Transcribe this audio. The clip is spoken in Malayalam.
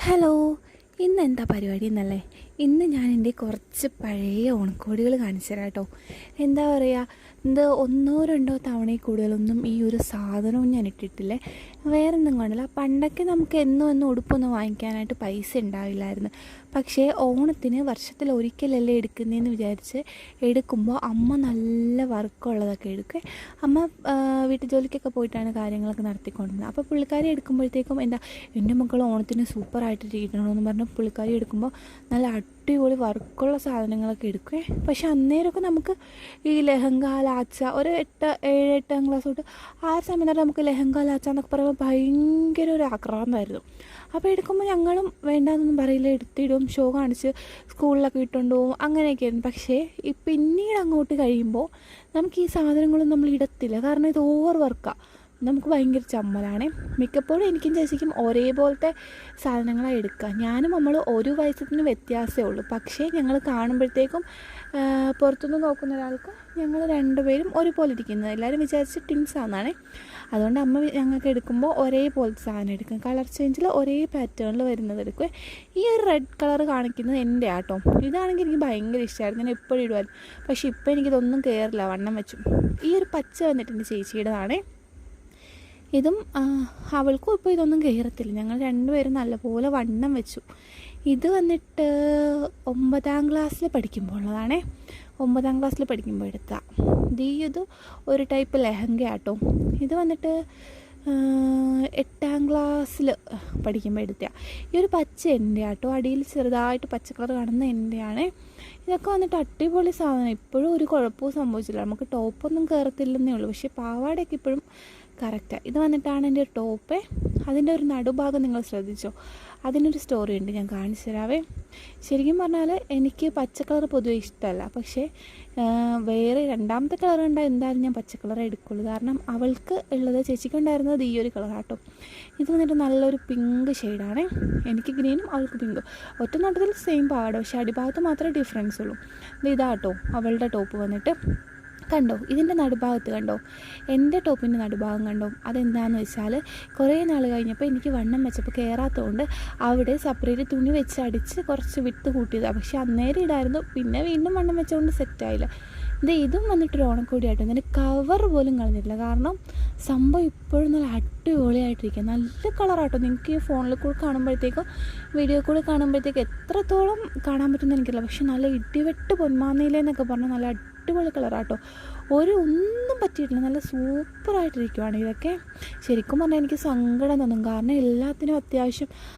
ഹലോ, ഇന്ന് എന്താ പരിപാടി എന്നല്ലേ? ഇന്ന് ഞാൻ എൻ്റെ കുറച്ച് പഴയ ഓണക്കോടികൾ കാണിച്ചു തരാം കേട്ടോ. എന്താ പറയുക, ഇത് ഒന്നോ രണ്ടോ തവണയിൽ കൂടുതലൊന്നും ഈ ഒരു സാധനവും ഞാൻ ഇട്ടിട്ടില്ലേ. വേറെ ഒന്നും കൊണ്ടല്ല, പണ്ടൊക്കെ നമുക്ക് എന്നും ഉടുപ്പൊന്നും വാങ്ങിക്കാനായിട്ട് പൈസ ഉണ്ടാവില്ലായിരുന്നു. പക്ഷേ ഓണത്തിന് വർഷത്തിൽ ഒരിക്കലല്ലേ എടുക്കുന്നതെന്ന് വിചാരിച്ച് എടുക്കുമ്പോൾ അമ്മ നല്ല വർക്കുള്ളതൊക്കെ എടുക്കുക. അമ്മ വീട്ടു ജോലിക്കൊക്കെ പോയിട്ടാണ് കാര്യങ്ങളൊക്കെ നടത്തിക്കൊണ്ടിരുന്നത്. അപ്പോൾ പുള്ളിക്കാരി എടുക്കുമ്പോഴത്തേക്കും എൻ്റെ മക്കൾ ഓണത്തിന് സൂപ്പറായിട്ട് ഇരിക്കണമെന്ന് പറഞ്ഞ് പുള്ളിക്കാരി എടുക്കുമ്പോൾ നല്ല അടിപൊളി വർക്കുള്ള സാധനങ്ങളൊക്കെ എടുക്കുവേ. പക്ഷെ അന്നേരമൊക്കെ നമുക്ക് ഈ ലെഹങ്ക ലാച്ച ഒരു 8-8 ക്ലാസ് തൊട്ട് ആ സമയത്ത് നമുക്ക് ലെഹങ്ക ലാച്ച എന്നൊക്കെ പറയുമ്പോൾ ഭയങ്കര ഒരു ആക്രാന്തമായിരുന്നു. അപ്പോൾ എടുക്കുമ്പോൾ ഞങ്ങളും വേണ്ടാന്നൊന്നും പറയില്ല, എടുത്തിടും, ഷോ കാണിച്ച് സ്കൂളിലൊക്കെ ഇട്ടുകൊണ്ട് പോകും, അങ്ങനെയൊക്കെയായിരുന്നു. പക്ഷേ ഈ പിന്നീട് അങ്ങോട്ട് കഴിയുമ്പോൾ നമുക്ക് ഈ സാധനങ്ങളൊന്നും നമ്മൾ ഇടത്തില്ല, കാരണം ഇത് ഓവർ വർക്കാണ്. നമുക്ക് ഭയങ്കര ചമ്മലാണ്. മിക്കപ്പോഴും എനിക്കും ചേച്ചിക്കും ഒരേപോലത്തെ സാധനങ്ങളാണ് എടുക്കുക. ഞാനും നമ്മൾ ഒരു വയസ്സിന് വ്യത്യാസമേ ഉള്ളൂ. പക്ഷേ ഞങ്ങൾ കാണുമ്പോഴത്തേക്കും പുറത്തുനിന്ന് നോക്കുന്ന ഒരാൾക്ക് ഞങ്ങൾ രണ്ടുപേരും ഒരുപോലെ ഇരിക്കുന്നത് എല്ലാവരും വിചാരിച്ച് ടിൻസാണെന്നാണ്. അതുകൊണ്ട് അമ്മ ഞങ്ങൾക്ക് എടുക്കുമ്പോൾ ഒരേപോലത്തെ സാധനം എടുക്കും. കളർ ചേഞ്ചിൽ ഒരേ പാറ്റേണിൽ വരുന്നത് എടുക്കും. ഈ ഒരു റെഡ് കളർ കാണിക്കുന്നത് എൻ്റെ ആട്ടോ. ഇതാണെങ്കിൽ എനിക്ക് ഭയങ്കര ഇഷ്ടമായിരുന്നു, ഞാൻ എപ്പോഴും ഇടുമായിരുന്നു. പക്ഷേ ഇപ്പോൾ എനിക്കിതൊന്നും കയറില്ല, വണ്ണം വെച്ചു. ഈ ഒരു പച്ച വന്നിട്ട് എൻ്റെ ചേച്ചിയുടേതാണേ. ഇതും അവൾക്കും ഇപ്പോൾ ഇതൊന്നും കയറത്തില്ല. ഞങ്ങൾ രണ്ടുപേരും നല്ലപോലെ വണ്ണം വെച്ചു. ഇത് വന്നിട്ട് 9ാം ക്ലാസ്സിൽ പഠിക്കുമ്പോൾ ഉള്ളതാണേ. 9ാം ക്ലാസ്സിൽ പഠിക്കുമ്പോൾ എടുത്താൽ ഇത് ഒരു ടൈപ്പ് ലെഹങ്ക ആട്ടോ. ഇത് വന്നിട്ട് 8ാം ക്ലാസ്സിൽ പഠിക്കുമ്പോൾ എടുത്ത ഈ ഒരു പച്ച എൻ്റെ ആട്ടോ. അടിയിൽ ചെറുതായിട്ട് പച്ച കളർ കാണുന്ന എൻ്റെയാണ്. ഇതൊക്കെ വന്നിട്ട് അടിപൊളി സാധനം. ഇപ്പോഴും ഒരു കുഴപ്പവും സംഭവിച്ചില്ല. നമുക്ക് ടോപ്പൊന്നും കയറത്തില്ലെന്നേ ഉള്ളൂ, പക്ഷേ പാവാടയൊക്കെ ഇപ്പോഴും കറക്റ്റാണ്. ഇത് വന്നിട്ടാണ് എൻ്റെ ടോപ്പ്. അതിൻ്റെ ഒരു നടുഭാഗം നിങ്ങൾ ശ്രദ്ധിച്ചോ, അതിനൊരു സ്റ്റോറി ഉണ്ട്, ഞാൻ കാണിച്ചു തരാവേ. ശരിക്കും പറഞ്ഞാൽ എനിക്ക് പച്ച കളർ പൊതുവെ ഇഷ്ടമല്ല. പക്ഷേ വേറെ രണ്ടാമത്തെ കളർ കണ്ടാൽ എന്തായാലും ഞാൻ പച്ച കളർ എടുക്കുള്ളൂ. കാരണം അവൾക്ക് ഉള്ളത്, ചേച്ചിക്ക് ഉണ്ടായിരുന്നത് ഈ ഒരു കളർ ആട്ടോ. ഇത് വന്നിട്ട് നല്ലൊരു പിങ്ക് ഷെയ്ഡാണ്. എനിക്ക് ഗ്രീനും അവൾക്ക് പിങ്കും. ഒറ്റ നോട്ടത്തിൽ സെയിം പാവാട, പക്ഷേ അടിഭാഗത്ത് മാത്രമേ ഡിഫറൻസ് ഉള്ളൂ. ഇതാട്ടോ അവളുടെ ടോപ്പ് വന്നിട്ട്. കണ്ടോ, ഇതിൻ്റെ നടുഭാഗത്ത് കണ്ടോ, എൻ്റെ ടോപ്പിൻ്റെ നടുഭാഗം കണ്ടോ. അതെന്താണെന്ന് വെച്ചാൽ കുറേ നാൾ കഴിഞ്ഞപ്പോൾ എനിക്ക് വണ്ണം വെച്ചപ്പോൾ കയറാത്തതുകൊണ്ട് അവിടെ സെപ്പറേറ്റ് തുണി വെച്ച് അടിച്ച് കുറച്ച് വിട്ട് കൂട്ടിയതാണ്. പക്ഷേ അന്നേരം ഇടായിരുന്നു, പിന്നെ വീണ്ടും വണ്ണം വെച്ചുകൊണ്ട് സെറ്റായില്ല. ഇതും വന്നിട്ടൊരു ഓണക്കോടിയായിട്ട് ഇതിൻ്റെ കവർ പോലും കളഞ്ഞിട്ടില്ല. കാരണം സംഭവം ഇപ്പോഴും നല്ല അടിപൊളിയായിട്ടിരിക്കുക. നല്ല കളറാട്ടോ. നിങ്ങൾക്ക് ഈ ഫോണിൽ കൂടെ കാണുമ്പോഴത്തേക്കും വീഡിയോ കൂടെ കാണുമ്പോഴത്തേക്കും എത്രത്തോളം കാണാൻ പറ്റുമെന്ന് എനിക്കില്ല. പക്ഷെ നല്ല ഇടിവെട്ട് പൊന്മാന്നയിലെന്നൊക്കെ പറഞ്ഞാൽ നല്ല അടിപൊളി കളറാട്ടോ. ഒന്നും പറ്റിയിട്ടില്ല, നല്ല സൂപ്പറായിട്ടിരിക്കുവാണ് ഇതൊക്കെ. ശരിക്കും പറഞ്ഞാൽ എനിക്ക് സങ്കടം തോന്നും, കാരണം എല്ലാത്തിനും അത്യാവശ്യം